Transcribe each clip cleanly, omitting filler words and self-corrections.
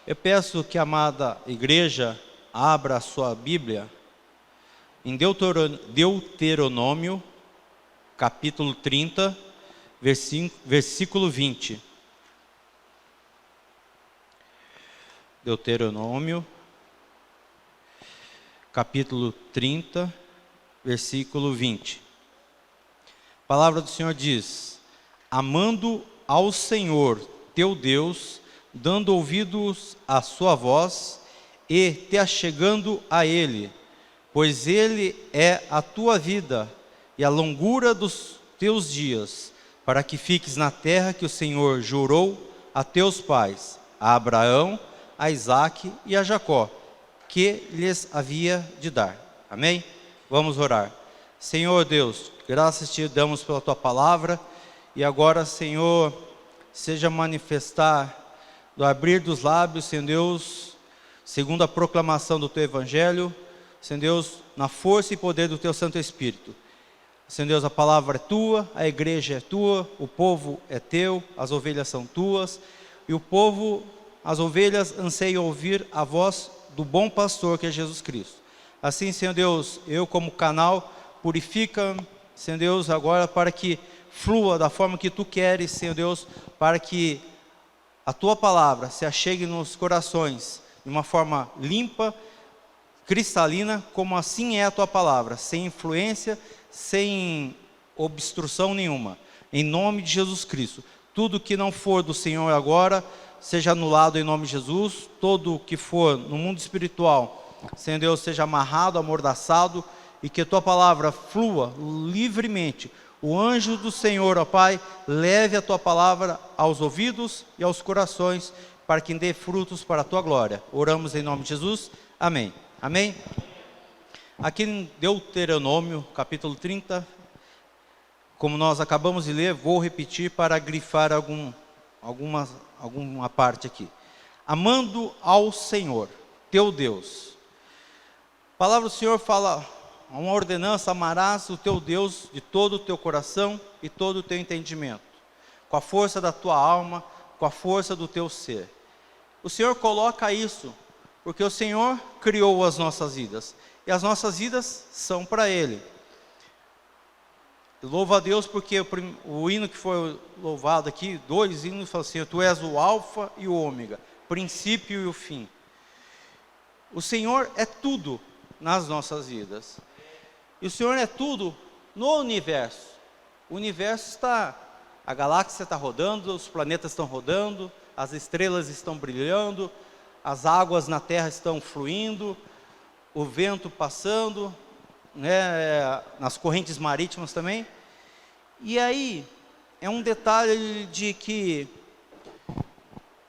Eu peço que a amada igreja abra a sua Bíblia em Deuteronômio, capítulo 30, versículo 20. Deuteronômio, capítulo 30, versículo 20. A palavra do Senhor diz: amando ao Senhor teu Deus, dando ouvidos à sua voz e te achegando a Ele, pois Ele é a tua vida e a longura dos teus dias, para que fiques na terra que o Senhor jurou a teus pais, a Abraão, a Isaque e a Jacó, que lhes havia de dar. Amém? Vamos orar. Senhor Deus, graças te damos pela tua palavra, e agora, Senhor, seja manifestar do abrir dos lábios, Senhor Deus, segundo a proclamação do teu evangelho, Senhor Deus, na força e poder do teu Santo Espírito. Senhor Deus, a palavra é tua, a igreja é tua, o povo é teu, as ovelhas são tuas, e o povo, as ovelhas anseiam ouvir a voz do bom pastor que é Jesus Cristo. Assim, Senhor Deus, eu como canal, purifica, Senhor Deus, agora para que flua da forma que tu queres, Senhor Deus, para que a tua palavra se achegue nos corações de uma forma limpa, cristalina, como assim é a tua palavra, sem influência, sem obstrução nenhuma. Em nome de Jesus Cristo, tudo que não for do Senhor agora, seja anulado em nome de Jesus. Todo que for no mundo espiritual, Senhor Deus, seja amarrado, amordaçado, e que a tua palavra flua livremente. O anjo do Senhor, ó Pai, leve a tua palavra aos ouvidos e aos corações, para que dê frutos para a tua glória. Oramos em nome de Jesus. Amém. Amém? Aqui em Deuteronômio, capítulo 30, como nós acabamos de ler, vou repetir para grifar alguma parte aqui. Amando ao Senhor, teu Deus. A palavra do Senhor fala, uma ordenança: amarás o teu Deus de todo o teu coração e todo o teu entendimento, com a força da tua alma, com a força do teu ser. O Senhor coloca isso, porque o Senhor criou as nossas vidas, e as nossas vidas são para Ele. Louva a Deus, porque o hino que foi louvado aqui, 2 hinos, falam assim: tu és o alfa e o ômega, princípio e o fim. O Senhor é tudo nas nossas vidas, e o Senhor é tudo no universo. O universo está, a galáxia está rodando, os planetas estão rodando, as estrelas estão brilhando, as águas na terra estão fluindo, o vento passando, né, nas correntes marítimas também. E aí, é um detalhe de que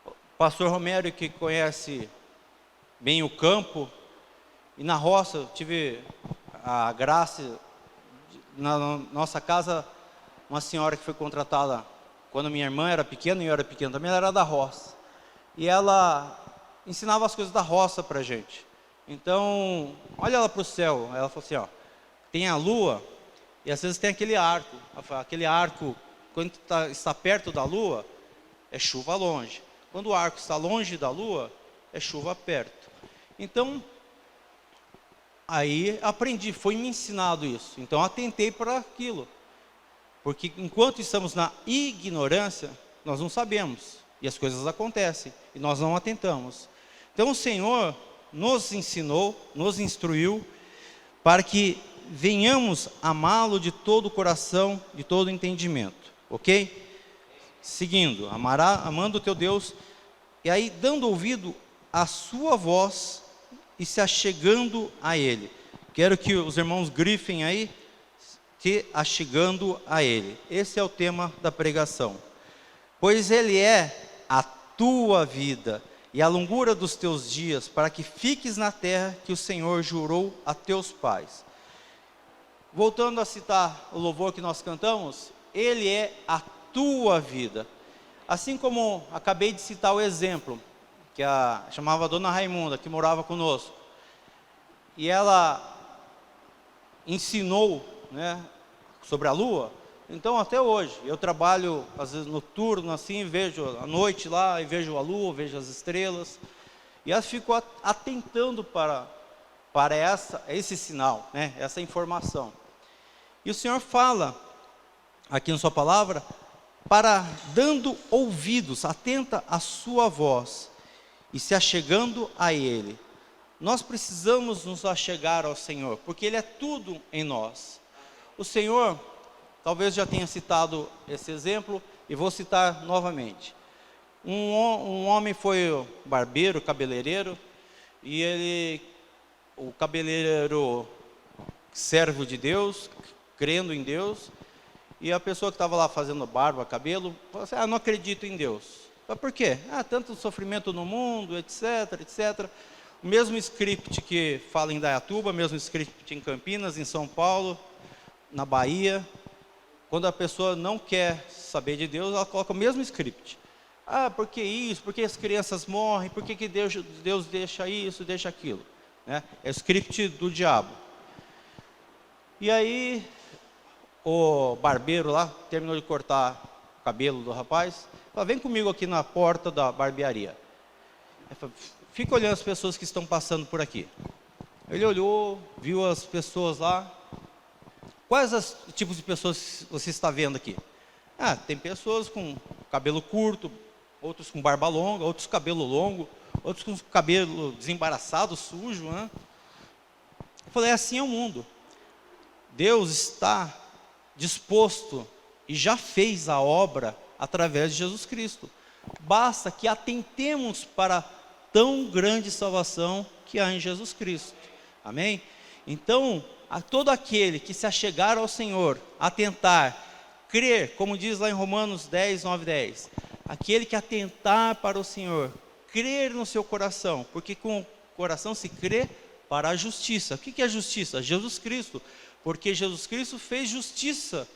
o pastor Romero, que conhece bem o campo, e na roça, eu tive a graça, na nossa casa, uma senhora que foi contratada quando minha irmã era pequena, e eu era pequeno também, ela era da roça. E ela ensinava as coisas da roça para a gente. Então, olha ela para o céu, ela falou assim, ó, tem a lua, e às vezes tem aquele arco. Aquele arco, quando está perto da lua, é chuva longe. Quando o arco está longe da lua, é chuva perto. Então, aí aprendi, foi me ensinado isso. Então atentei para aquilo. Porque enquanto estamos na ignorância, nós não sabemos. E as coisas acontecem, e nós não atentamos. Então o Senhor nos ensinou, nos instruiu, para que venhamos amá-lo de todo o coração, de todo o entendimento. Ok? Seguindo, amando o teu Deus, e aí dando ouvido à sua voz e se achegando a Ele. Quero que os irmãos grifem aí, te achegando a Ele. Esse é o tema da pregação. Pois Ele é a tua vida e a longura dos teus dias, para que fiques na terra que o Senhor jurou a teus pais. Voltando a citar o louvor que nós cantamos, Ele é a tua vida. Assim como acabei de citar o exemplo, que chamava a Dona Raimunda, que morava conosco. E ela ensinou, né, sobre a lua. Então até hoje, eu trabalho às vezes noturno assim, vejo à noite lá, e vejo a lua, vejo as estrelas. E ela ficou atentando para esse sinal, né? Essa informação. E o Senhor fala, aqui na sua palavra, para dando ouvidos, atenta à sua voz, e se achegando a Ele. Nós precisamos nos achegar ao Senhor, porque Ele é tudo em nós. O Senhor, talvez já tenha citado esse exemplo, e vou citar novamente. Um homem foi barbeiro, cabeleireiro, e o cabeleireiro, servo de Deus, crendo em Deus, e a pessoa que estava lá fazendo barba, cabelo, falou assim: não acredito em Deus. Mas por quê? Tanto sofrimento no mundo, etc, etc. O mesmo script que fala em Indaiatuba, mesmo script em Campinas, em São Paulo, na Bahia. Quando a pessoa não quer saber de Deus, ela coloca o mesmo script. Por que isso? Por que as crianças morrem? Por que Deus deixa isso, deixa aquilo? Né? É o script do diabo. E aí, o barbeiro lá, terminou de cortar o cabelo do rapaz, falou: vem comigo aqui na porta da barbearia. Fica olhando as pessoas que estão passando por aqui. Ele olhou, viu as pessoas lá. Quais os tipos de pessoas você está vendo aqui? Tem pessoas com cabelo curto, outros com barba longa, outros com cabelo longo, outros com cabelo desembaraçado, sujo. Né? Eu falei: assim é o mundo. Deus está disposto e já fez a obra através de Jesus Cristo. Basta que atentemos para tão grande salvação que há em Jesus Cristo. Amém? Então, a todo aquele que se achegar ao Senhor, atentar, crer, como diz lá em Romanos 10, 9, 10, aquele que atentar para o Senhor, crer no seu coração, porque com o coração se crê para a justiça. O que é justiça? Jesus Cristo, porque Jesus Cristo fez justiça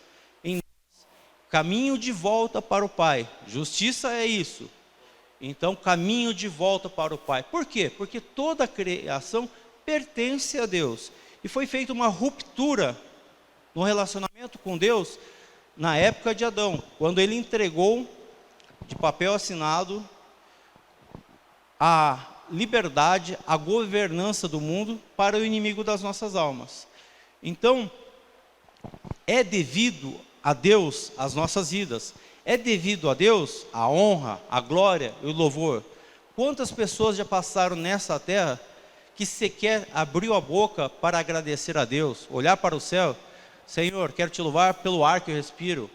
em nós, caminho de volta para o Pai. Justiça é isso. Então, caminho de volta para o Pai. Por quê? Porque toda a criação pertence a Deus. E foi feita uma ruptura no relacionamento com Deus na época de Adão, quando ele entregou de papel assinado a liberdade, a governança do mundo para o inimigo das nossas almas. Então, é devido a Deus as nossas vidas. É devido a Deus a honra, a glória e o louvor. Quantas pessoas já passaram nessa terra que sequer abriu a boca para agradecer a Deus, olhar para o céu: Senhor, quero te louvar pelo ar que eu respiro,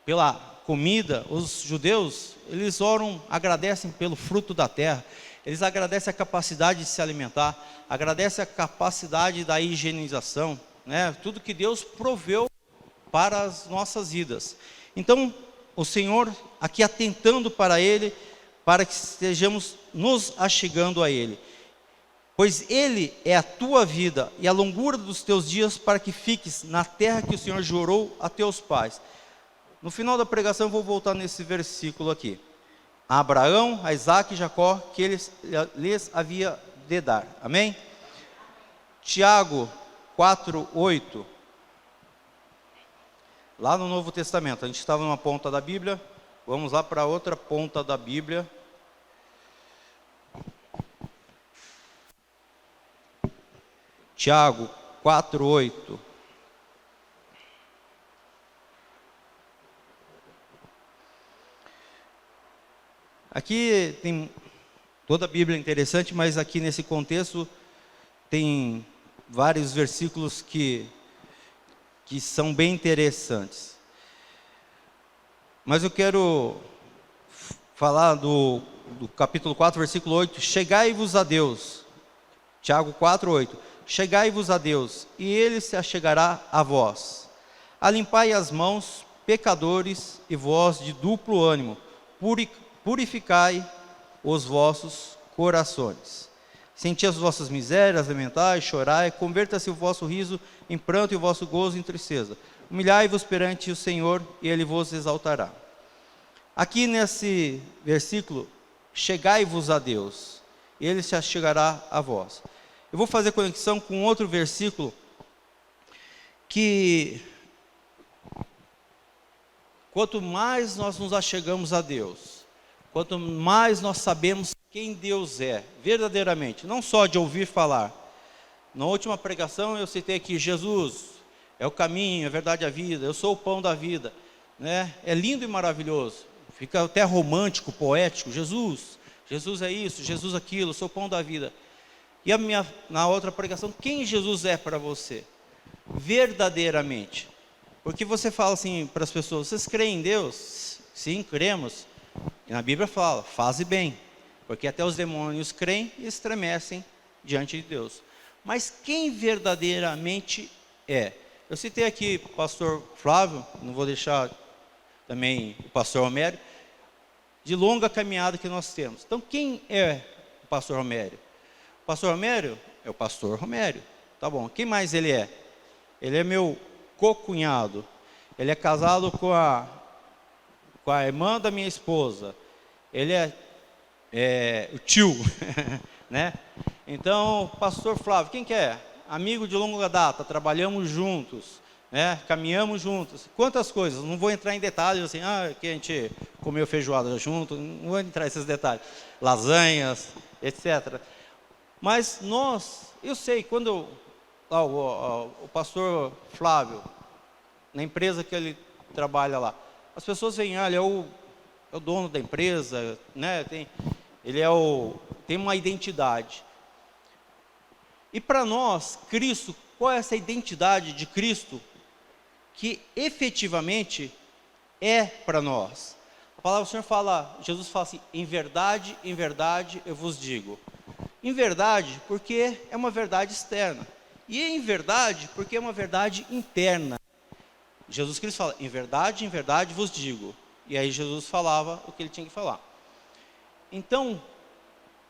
pela comida. Os judeus, eles oram, agradecem pelo fruto da terra, eles agradecem a capacidade de se alimentar, agradecem a capacidade da higienização, né? Tudo que Deus proveu para as nossas vidas. Então, o Senhor aqui atentando para Ele, para que estejamos nos achegando a Ele. Pois Ele é a tua vida e a longura dos teus dias, para que fiques na terra que o Senhor jurou a teus pais. No final da pregação eu vou voltar nesse versículo aqui. A Abraão, a Isaque e Jacó, que ele lhes havia de dar. Amém? Tiago 4:8. Lá no Novo Testamento, a gente estava numa ponta da Bíblia, vamos lá para a outra ponta da Bíblia. Tiago 4:8. Aqui tem toda a Bíblia interessante, mas aqui nesse contexto tem vários versículos que são bem interessantes. Mas eu quero falar do capítulo 4, versículo 8. Chegai-vos a Deus. Tiago 4:8. Chegai-vos a Deus, e Ele se achegará a vós. Alimpai as mãos, pecadores, e vós de duplo ânimo, purificai os vossos corações. Senti as vossas misérias, lamentai, chorai, converta-se o vosso riso em pranto e o vosso gozo em tristeza. Humilhai-vos perante o Senhor, e Ele vos exaltará. Aqui nesse versículo, chegai-vos a Deus, e Ele se achegará a vós. Eu vou fazer conexão com outro versículo, que quanto mais nós nos achegamos a Deus, quanto mais nós sabemos quem Deus é, verdadeiramente, não só de ouvir falar. Na última pregação eu citei aqui, Jesus é o caminho, a verdade e a vida, eu sou o pão da vida, né? É lindo e maravilhoso, fica até romântico, poético, Jesus é isso, Jesus aquilo, eu sou o pão da vida. E na outra pregação, quem Jesus é para você? Verdadeiramente. Porque você fala assim para as pessoas, vocês creem em Deus? Sim, cremos. E na Bíblia fala, faze bem, porque até os demônios creem e estremecem diante de Deus. Mas quem verdadeiramente é? Eu citei aqui o pastor Flávio, não vou deixar também o pastor Romério, de longa caminhada que nós temos. Então quem é o pastor Romério? O pastor Romério é o pastor Romério, tá bom. Quem mais ele é? Ele é meu co-cunhado, ele é casado com a irmã da minha esposa, ele é o tio, né? Então, pastor Flávio, quem que é? Amigo de longa data, trabalhamos juntos, né? Caminhamos juntos, quantas coisas, não vou entrar em detalhes assim, que a gente comeu feijoada junto, não vou entrar nesses detalhes, lasanhas, etc. Mas eu sei, quando o pastor Flávio, na empresa que ele trabalha lá, as pessoas veem, olha, é o dono da empresa, né? Tem uma identidade. E para nós, Cristo, qual é essa identidade de Cristo que efetivamente é para nós? A palavra do Senhor fala, Jesus fala assim, em verdade eu vos digo. Em verdade, porque é uma verdade externa. E em verdade, porque é uma verdade interna. Jesus Cristo fala, em verdade vos digo. E aí Jesus falava o que ele tinha que falar. Então,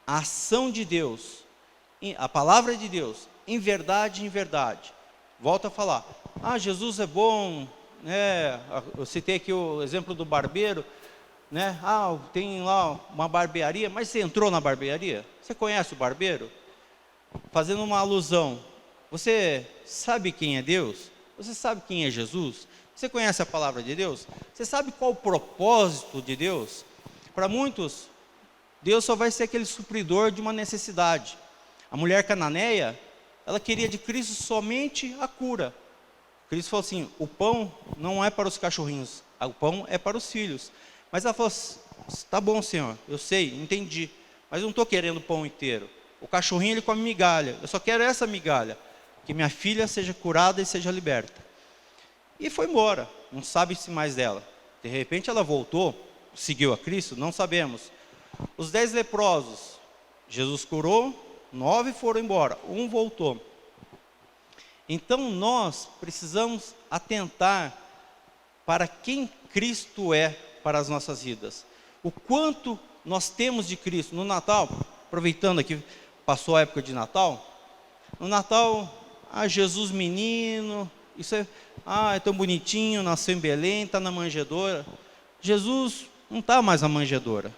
a ação de Deus, a palavra de Deus, em verdade, volta a falar, Jesus é bom, né? Eu citei aqui o exemplo do barbeiro, né? Tem lá uma barbearia, mas você entrou na barbearia? Você conhece o barbeiro? Fazendo uma alusão, você sabe quem é Deus? Você sabe quem é Jesus? Você conhece a palavra de Deus? Você sabe qual o propósito de Deus? Para muitos, Deus só vai ser aquele supridor de uma necessidade. A mulher cananeia, ela queria de Cristo somente a cura. Cristo falou assim, o pão não é para os cachorrinhos, o pão é para os filhos. Mas ela falou, tá bom, Senhor, eu sei, entendi, mas eu não estou querendo o pão inteiro. O cachorrinho ele come migalha, eu só quero essa migalha, que minha filha seja curada e seja liberta. E foi embora, não sabe-se mais dela. De repente ela voltou, seguiu a Cristo, não sabemos. Os 10 leprosos, Jesus curou, 9 foram embora, 1 voltou. Então nós precisamos atentar para quem Cristo é para as nossas vidas. O quanto nós temos de Cristo. No Natal, aproveitando aqui, passou a época de Natal. No Natal, Jesus menino, isso é tão bonitinho, nasceu em Belém, está na manjedoura. Jesus não está mais na manjedoura.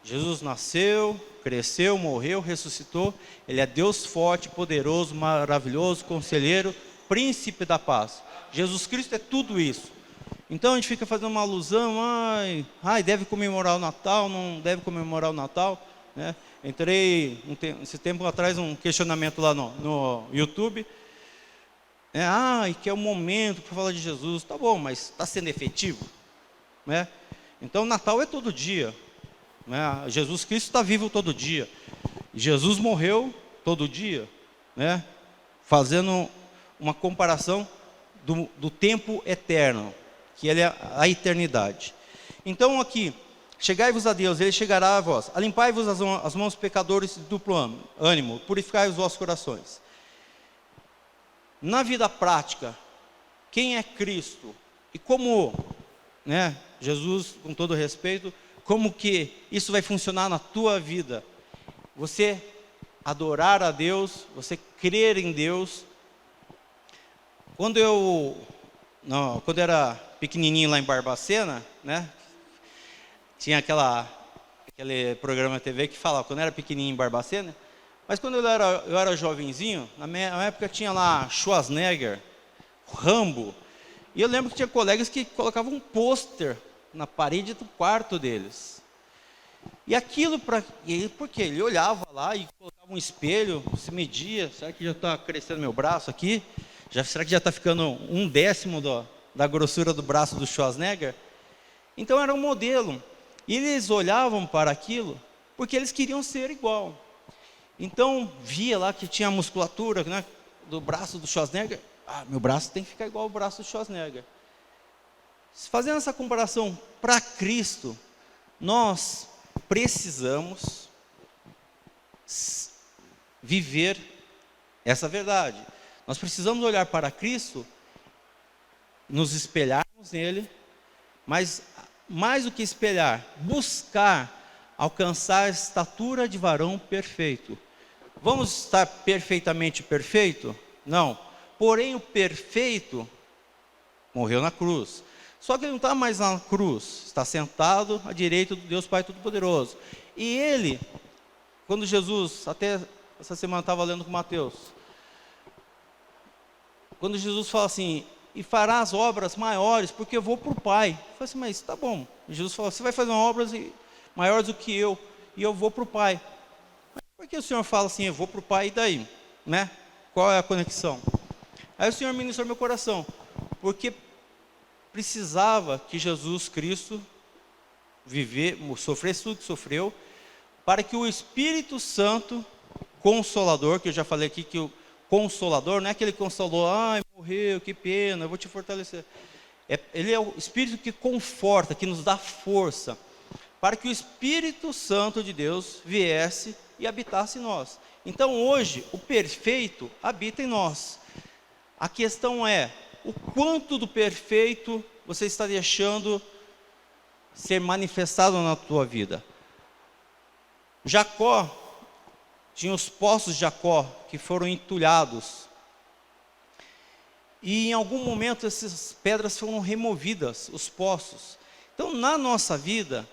Jesus nasceu, cresceu, morreu, ressuscitou. Ele é Deus forte, poderoso, maravilhoso, conselheiro, príncipe da paz. Jesus Cristo é tudo isso. Então a gente fica fazendo uma alusão, deve comemorar o Natal, não deve comemorar o Natal, né? Entrei esse tempo atrás um questionamento lá no YouTube, que é o momento para falar de Jesus. Tá bom, mas está sendo efetivo, né? Então Natal é todo dia, né? Jesus Cristo está vivo todo dia, Jesus morreu todo dia, né? Fazendo uma comparação do tempo eterno, que ele é a eternidade. Então aqui, chegai-vos a Deus, ele chegará a vós. Alimpai-vos as mãos pecadores de duplo ânimo, purificai os vossos corações. Na vida prática, quem é Cristo? E como, né, Jesus, com todo respeito, como que isso vai funcionar na tua vida? Você adorar a Deus, você crer em Deus. Quando eu era pequenininho lá em Barbacena, né, tinha aquele programa de TV que falava, quando eu era pequenininho em Barbacena, mas quando eu era jovenzinho, na minha época tinha lá Schwarzenegger, Rambo, e eu lembro que tinha colegas que colocavam um pôster na parede do quarto deles. E aquilo, porque ele olhava lá e colocava um espelho, se media, será que já está crescendo meu braço aqui? Será que já está ficando 1/10 da grossura do braço do Schwarzenegger? Então era um modelo. E eles olhavam para aquilo porque eles queriam ser igual. Então via lá que tinha a musculatura, né, do braço do Schwarzenegger. Meu braço tem que ficar igual ao braço do Schwarzenegger. Fazendo essa comparação para Cristo, nós precisamos viver essa verdade. Nós precisamos olhar para Cristo, nos espelharmos nele, mas mais do que espelhar, buscar alcançar a estatura de varão perfeito. Vamos estar perfeitamente perfeito? Não. Porém, o perfeito morreu na cruz. Só que ele não está mais na cruz, está sentado à direita do Deus Pai Todo-Poderoso. E ele, quando Jesus, até essa semana estava lendo com Mateus, quando Jesus fala assim, e farás obras maiores, porque eu vou para o Pai. Eu falei assim, mas está bom. E Jesus falou, você vai fazer obras maiores do que eu, e eu vou para o Pai. Mas por que o Senhor fala assim, eu vou para o Pai, e daí? Né? Qual é a conexão? Aí o Senhor ministrou meu coração, porque precisava que Jesus Cristo sofresse tudo que sofreu, para que o Espírito Santo, Consolador, que eu já falei aqui que o Consolador, não é que ele consolou, morreu, que pena, eu vou te fortalecer. Ele é o Espírito que conforta, que nos dá força, para que o Espírito Santo de Deus viesse e habitasse em nós. Então hoje, o perfeito habita em nós. A questão é, o quanto do perfeito você está deixando ser manifestado na tua vida. Jacó, tinha os poços de Jacó que foram entulhados. E em algum momento essas pedras foram removidas, os poços. Então na nossa vida,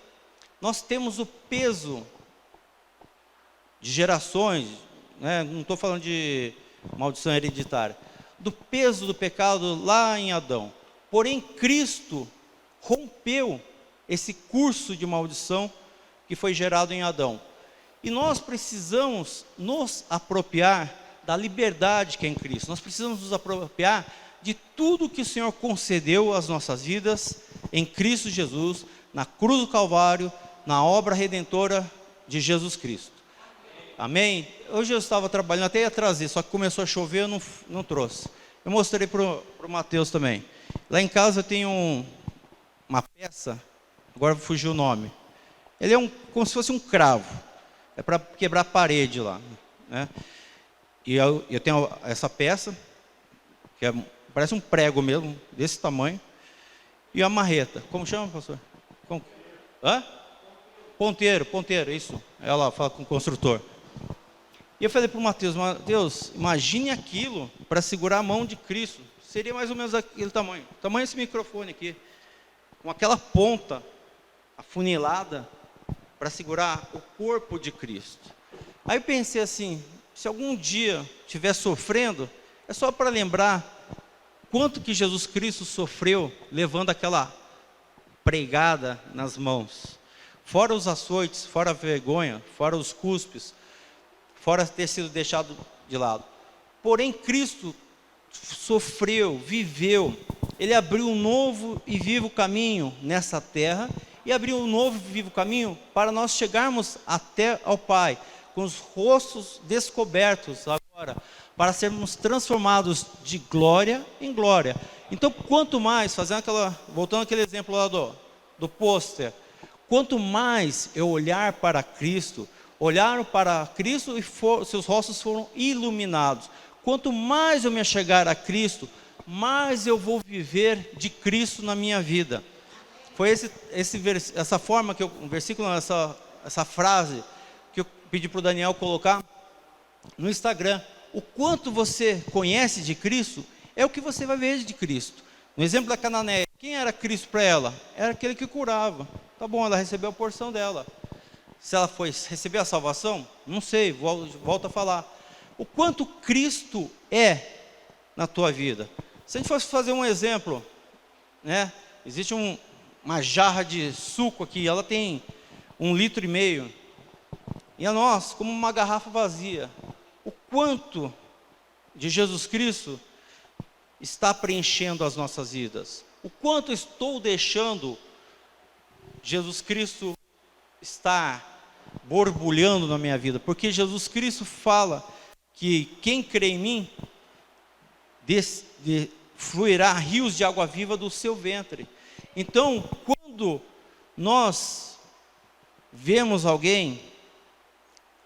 nós temos o peso de gerações, né? Não estou falando de maldição hereditária, do peso do pecado lá em Adão. Porém, Cristo rompeu esse curso de maldição que foi gerado em Adão. E nós precisamos nos apropriar da liberdade que é em Cristo. Nós precisamos nos apropriar de tudo que o Senhor concedeu às nossas vidas em Cristo Jesus, na cruz do Calvário, na obra redentora de Jesus Cristo. Amém? Hoje eu estava trabalhando, até ia trazer, só que começou a chover, eu não trouxe. Eu mostrei para o Mateus também. Lá em casa eu tenho uma peça, agora fugiu o nome. Ele é como se fosse um cravo. É para quebrar a parede lá, né? E eu tenho essa peça, que parece um prego mesmo, desse tamanho. E a marreta, como chama, pastor? Ponteiro, isso. Ela fala com o construtor. E eu falei para o Mateus, imagine aquilo para segurar a mão de Cristo. Seria mais ou menos aquele tamanho. Tamanho esse microfone aqui. Com aquela ponta afunilada para segurar o corpo de Cristo. Aí eu pensei assim, se algum dia estiver sofrendo, é só para lembrar quanto que Jesus Cristo sofreu levando aquela pregada nas mãos. Fora os açoites, fora a vergonha, fora os cuspes, fora ter sido deixado de lado. Porém, Cristo sofreu, viveu, Ele abriu um novo e vivo caminho nessa terra, e abriu um novo e vivo caminho para nós chegarmos até ao Pai, com os rostos descobertos agora, para sermos transformados de glória em glória. Então, quanto mais, voltando àquele exemplo lá do pôster, quanto mais eu olhar para Cristo e seus rostos foram iluminados. Quanto mais eu me achegar a Cristo, mais eu vou viver de Cristo na minha vida. Foi essa forma que um versículo, essa frase que eu pedi para o Daniel colocar no Instagram. O quanto você conhece de Cristo é o que você vai ver de Cristo. No exemplo da Cananeia, quem era Cristo para ela? Era aquele que curava. Tá bom, ela recebeu a porção dela. Se ela receber a salvação, não sei, volto a falar. O quanto Cristo é na tua vida. Se a gente fosse fazer um exemplo, né? Existe uma jarra de suco aqui, ela tem 1,5 litro. E a nós, como uma garrafa vazia, o quanto de Jesus Cristo está preenchendo as nossas vidas? O quanto estou deixando Jesus Cristo estar borbulhando na minha vida? Porque Jesus Cristo fala que quem crê em mim, fluirá rios de água viva do seu ventre. Então, quando nós vemos alguém,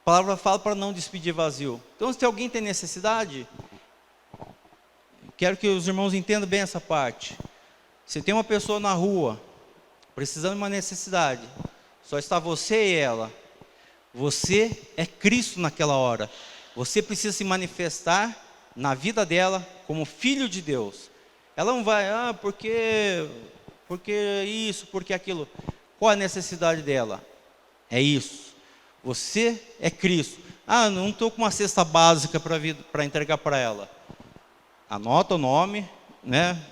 a palavra fala para não despedir vazio. Então, se alguém tem necessidade, quero que os irmãos entendam bem essa parte. Se tem uma pessoa na rua, precisando de uma necessidade, só está você e ela, você é Cristo naquela hora. Você precisa se manifestar na vida dela como filho de Deus. Ela não vai, porque isso, porque aquilo. Qual a necessidade dela? É isso. Você é Cristo. Não estou com uma cesta básica para entregar para ela. Anota o nome, né?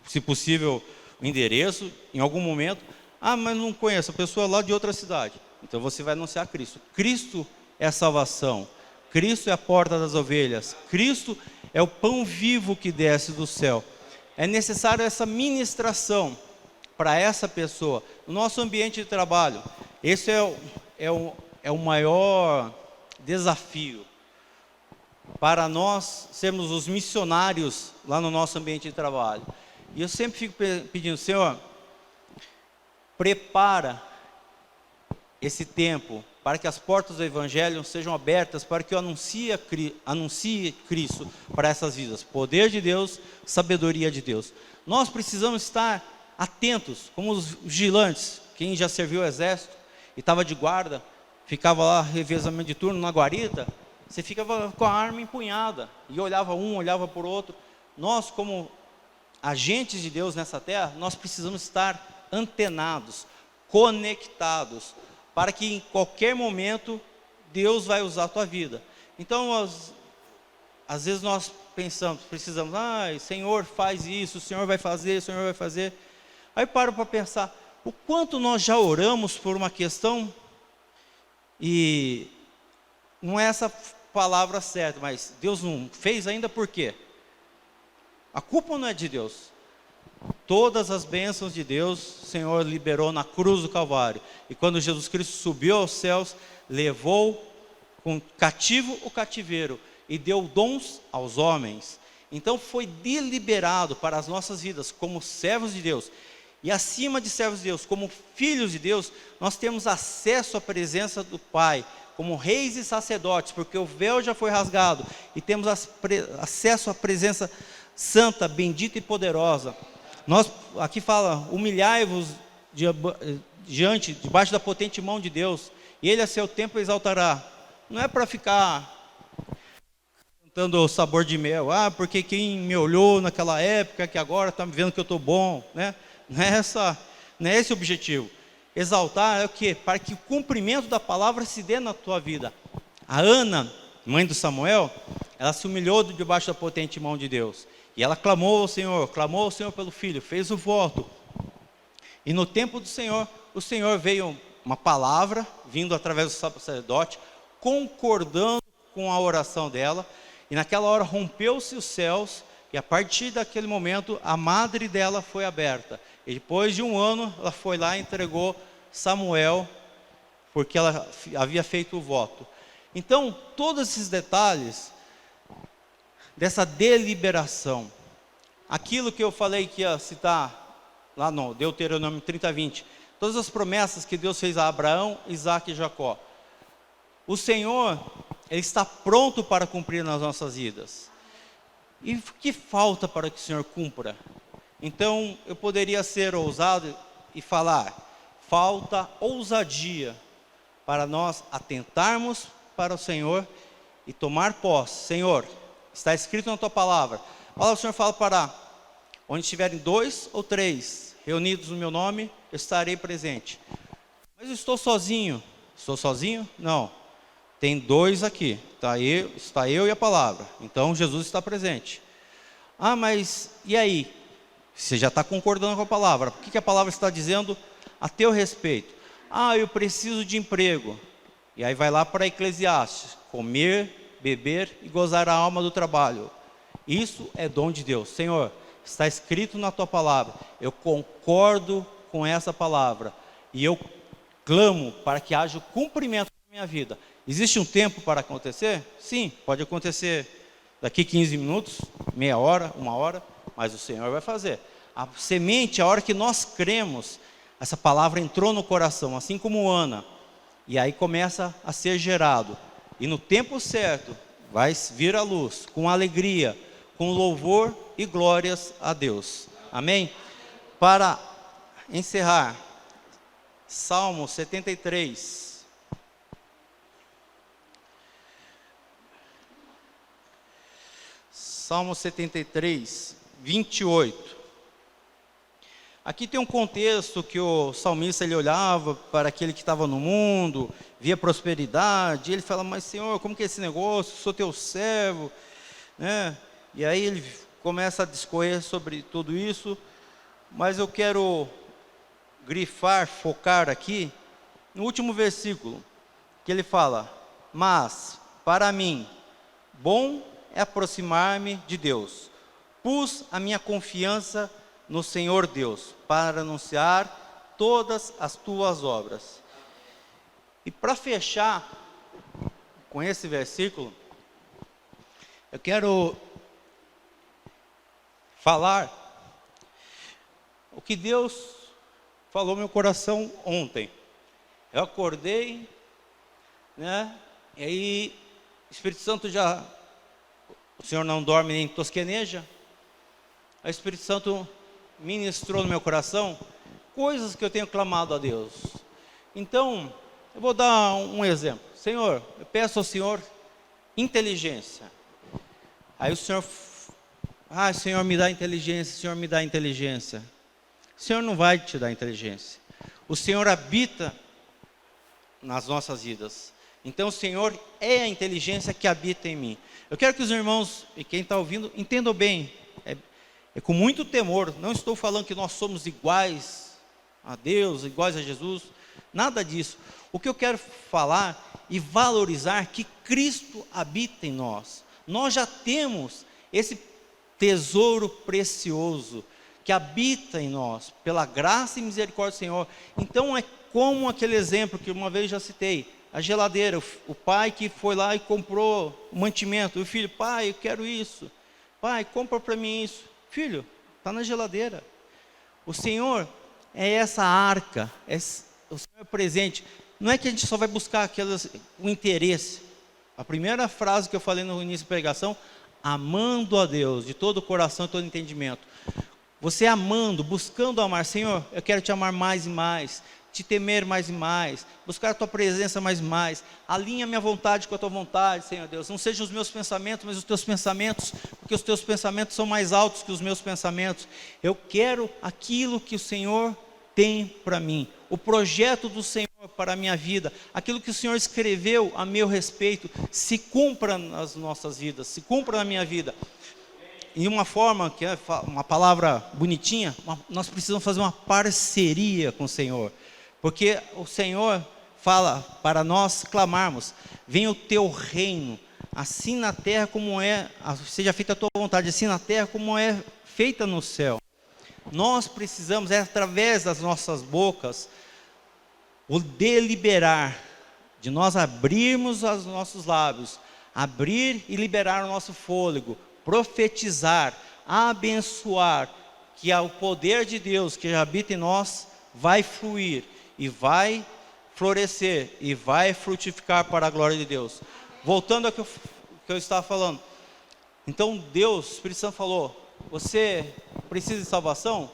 Se possível, o endereço, em algum momento. Mas não conheço, a pessoa é lá de outra cidade. Então você vai anunciar Cristo. Cristo é a salvação. Cristo é a porta das ovelhas. Cristo é o pão vivo que desce do céu. É necessário essa ministração para essa pessoa. No nosso ambiente de trabalho, esse é o maior desafio. Para nós sermos os missionários lá no nosso ambiente de trabalho. E eu sempre fico pedindo, Senhor, prepara esse tempo para que as portas do Evangelho sejam abertas, para que eu anuncie Cristo para essas vidas. Poder de Deus, sabedoria de Deus. Nós precisamos estar atentos, como os vigilantes. Quem já serviu o exército e estava de guarda, ficava lá revezamento de turno na guarita, você ficava com a arma empunhada, e olhava um, olhava por outro. Nós, como agentes de Deus nessa terra, nós precisamos estar antenados, conectados, para que em qualquer momento Deus vai usar a tua vida. Então, às vezes nós precisamos, Senhor faz isso, o Senhor vai fazer, o Senhor vai fazer. Aí paro para pensar, o quanto nós já oramos por uma questão, e não é essa palavra certa, mas Deus não fez ainda por quê? A culpa não é de Deus. Todas as bênçãos de Deus, o Senhor liberou na cruz do Calvário. E quando Jesus Cristo subiu aos céus, levou com cativo o cativeiro e deu dons aos homens. Então foi deliberado para as nossas vidas como servos de Deus. E acima de servos de Deus, como filhos de Deus, nós temos acesso à presença do Pai, como reis e sacerdotes, porque o véu já foi rasgado. E temos acesso à presença santa, bendita e poderosa. Nós, aqui fala, humilhai-vos debaixo da potente mão de Deus, e Ele a seu tempo exaltará. Não é para ficar cantando o sabor de mel, porque quem me olhou naquela época, que agora está me vendo que eu estou bom, né? Não é esse o objetivo. Exaltar é o quê? Para que o cumprimento da palavra se dê na tua vida. A Ana, mãe do Samuel, ela se humilhou debaixo da potente mão de Deus. E ela clamou ao Senhor pelo filho, fez o voto. E no tempo do Senhor, o Senhor veio uma palavra, vindo através do sacerdote, concordando com a oração dela. E naquela hora rompeu-se os céus, e a partir daquele momento, a madre dela foi aberta. E depois de 1 ano, ela foi lá e entregou Samuel, porque ela havia feito o voto. Então, todos esses detalhes dessa deliberação, aquilo que eu falei que ia citar lá no Deuteronômio 30:20, todas as promessas que Deus fez a Abraão, Isaque e Jacó, o Senhor, Ele está pronto para cumprir nas nossas vidas. E o que falta para que o Senhor cumpra? Então eu poderia ser ousado e falar, falta ousadia para nós atentarmos para o Senhor e tomar posse. Senhor, está escrito na tua palavra. O Senhor fala para onde estiverem 2 ou 3 reunidos no meu nome, eu estarei presente. Mas eu estou sozinho. Estou sozinho? Não. Tem 2 aqui. Está eu e a palavra. Então Jesus está presente. Mas e aí? Você já está concordando com a palavra. O que a palavra está dizendo a teu respeito? Ah, eu preciso de emprego. E aí vai lá para Eclesiastes: comer, beber e gozar a alma do trabalho. Isso é dom de Deus. Senhor, está escrito na tua palavra. Eu concordo com essa palavra. E eu clamo para que haja o cumprimento da minha vida. Existe um tempo para acontecer? Sim, pode acontecer daqui 15 minutos, meia hora, uma hora, mas o Senhor vai fazer. A semente, a hora que nós cremos, essa palavra entrou no coração, assim como Ana, e aí começa a ser gerado. E no tempo certo, vai vir à luz, com alegria, com louvor e glórias a Deus. Amém? Para encerrar, Salmo 73. Salmo 73, 28. Aqui tem um contexto que o salmista ele olhava para aquele que estava no mundo, via prosperidade, e ele fala: mas Senhor, como que é esse negócio? Eu sou teu servo, né? E aí ele começa a discorrer sobre tudo isso, mas eu quero grifar, focar aqui no último versículo, que ele fala: mas para mim, bom é aproximar-me de Deus. Pus a minha confiança no Senhor Deus, para anunciar todas as tuas obras. E para fechar com esse versículo, eu quero falar o que Deus falou no meu coração ontem. Eu acordei, né? E aí o Espírito Santo o Senhor não dorme nem tosqueneja. O Espírito Santo ministrou no meu coração coisas que eu tenho clamado a Deus. Então, eu vou dar um exemplo. Senhor, eu peço ao Senhor inteligência. Aí o Senhor, Senhor, me dá inteligência, Senhor, me dá inteligência. O Senhor não vai te dar inteligência. O Senhor habita nas nossas vidas. Então o Senhor é a inteligência que habita em mim. Eu quero que os irmãos e quem está ouvindo entendam bem. É com muito temor. Não estou falando que nós somos iguais a Deus, iguais a Jesus. Nada disso. O que eu quero falar e valorizar que Cristo habita em nós. Nós já temos esse tesouro precioso que habita em nós, pela graça e misericórdia do Senhor. Então é como aquele exemplo que uma vez já citei, a geladeira, o pai que foi lá e comprou o mantimento, o filho: pai, eu quero isso, pai, compra para mim isso. Filho, está na geladeira. O Senhor é essa arca, o Senhor é presente. Não é que a gente só vai buscar o interesse. A primeira frase que eu falei no início da pregação: amando a Deus de todo o coração e todo entendimento. Você amando, buscando amar. Senhor, eu quero te amar mais e mais, te temer mais e mais, buscar a tua presença mais e mais. Alinha minha vontade com a tua vontade, Senhor Deus. Não sejam os meus pensamentos, mas os teus pensamentos, porque os teus pensamentos são mais altos que os meus pensamentos. Eu quero aquilo que o Senhor tem para mim, o projeto do Senhor para a minha vida, aquilo que o Senhor escreveu a meu respeito, se cumpra nas nossas vidas, se cumpra na minha vida. E uma forma, que é uma palavra bonitinha, nós precisamos fazer uma parceria com o Senhor, porque o Senhor fala para nós clamarmos: venha o teu reino, assim na terra como seja feita a tua vontade, assim na terra como é feita no céu. Nós precisamos, através das nossas bocas, o deliberar, de nós abrirmos os nossos lábios, abrir e liberar o nosso fôlego, profetizar, abençoar, que o poder de Deus que habita em nós vai fluir e vai florescer e vai frutificar para a glória de Deus. Voltando ao que eu estava falando, então Deus, o Espírito Santo falou: você precisa de salvação?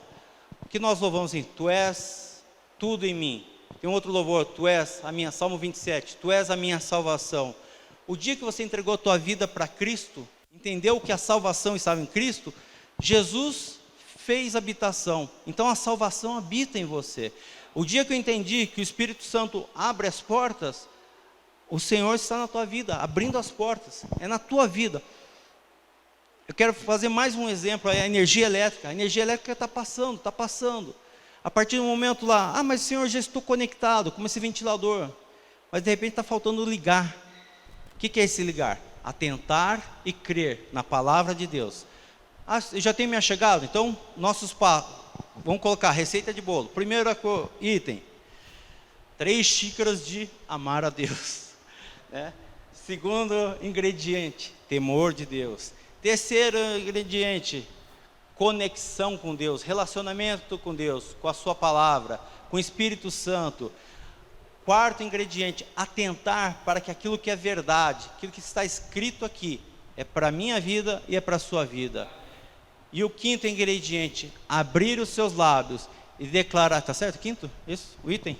O que nós louvamos assim: tu és tudo em mim. Tem um outro louvor: tu és a minha, Salmo 27, tu és a minha salvação. O dia que você entregou a tua vida para Cristo, entendeu que a salvação estava em Cristo, Jesus fez habitação, então a salvação habita em você. O dia que eu entendi que o Espírito Santo abre as portas, o Senhor está na tua vida, abrindo as portas, é na tua vida. Eu quero fazer mais um exemplo: a energia elétrica. A energia elétrica está passando. A partir do momento lá, mas Senhor, já estou conectado, como esse ventilador. Mas de repente está faltando ligar. O que é esse ligar? Atentar e crer na palavra de Deus. Eu já tenho me achegado, então nossos passos. Vamos colocar receita de bolo. Primeiro item, 3 xícaras de amar a Deus. Né? Segundo ingrediente, temor de Deus. Terceiro ingrediente, conexão com Deus, relacionamento com Deus, com a sua palavra, com o Espírito Santo. Quarto ingrediente, atentar para que aquilo que é verdade, aquilo que está escrito aqui, é para a minha vida e é para a sua vida. E o quinto ingrediente, abrir os seus lábios e declarar, está certo? Quinto? Isso? O item?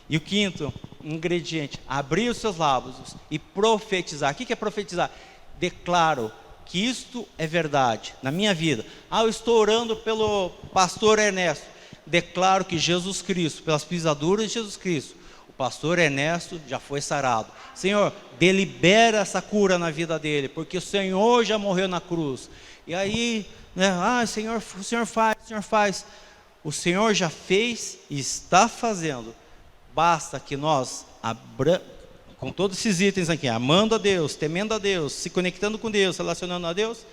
E o quinto ingrediente, abrir os seus lábios e profetizar. O que é profetizar? Declaro que isto é verdade na minha vida. Eu estou orando pelo pastor Ernesto. Declaro que Jesus Cristo, pelas pisaduras de Jesus Cristo, o pastor Ernesto já foi sarado. Senhor, delibera essa cura na vida dele, porque o Senhor já morreu na cruz. E aí, Senhor, o Senhor faz. O Senhor já fez e está fazendo. Basta que nós, com todos esses itens aqui, amando a Deus, temendo a Deus, se conectando com Deus, relacionando a Deus,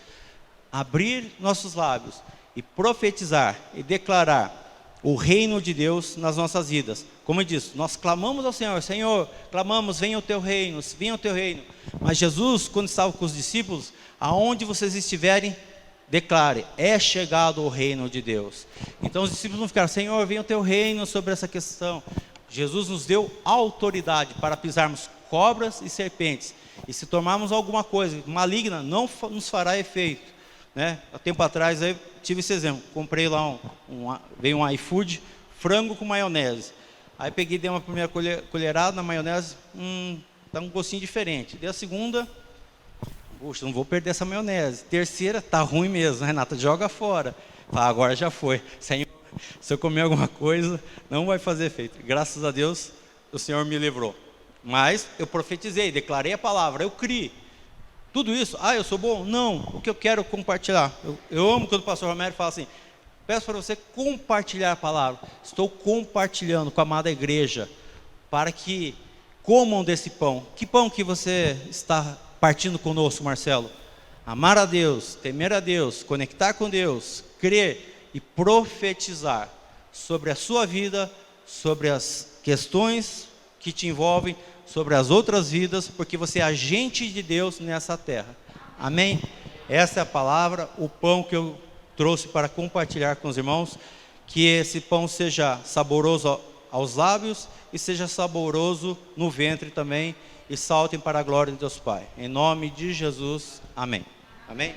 abrir nossos lábios e profetizar e declarar o reino de Deus nas nossas vidas. Como eu disse, nós clamamos ao Senhor, Senhor, clamamos, venha o teu reino, venha o teu reino. Mas Jesus, quando estava com os discípulos, aonde vocês estiverem, declare, é chegado o reino de Deus. Então os discípulos não ficaram, Senhor, venha o teu reino sobre essa questão. Jesus nos deu autoridade para pisarmos cobras e serpentes. E se tomarmos alguma coisa maligna, não nos fará efeito. Né? Há tempo atrás eu tive esse exemplo. Comprei lá veio um iFood, frango com maionese. Aí peguei, dei uma primeira colherada na maionese, tá um gostinho diferente. Dei a segunda, puxa, não vou perder essa maionese. Terceira, tá ruim mesmo, Renata, joga fora. Agora já foi. Senhor, se eu comer alguma coisa, não vai fazer efeito. Graças a Deus, o Senhor me livrou. Mas eu profetizei, declarei a palavra, eu criei. Tudo isso, eu sou bom? Não, o que eu quero compartilhar. Eu amo quando o pastor Romero fala assim, peço para você compartilhar a palavra. Estou compartilhando com a amada igreja, para que comam desse pão. Que pão que você está partindo conosco, Marcelo? Amar a Deus, temer a Deus, conectar com Deus, crer e profetizar sobre a sua vida, sobre as questões que te envolvem, sobre as outras vidas, porque você é agente de Deus nessa terra. Amém? Essa é a palavra, o pão que eu trouxe para compartilhar com os irmãos, que esse pão seja saboroso aos lábios e seja saboroso no ventre também, e saltem para a glória de Deus Pai. Em nome de Jesus, amém. Amém?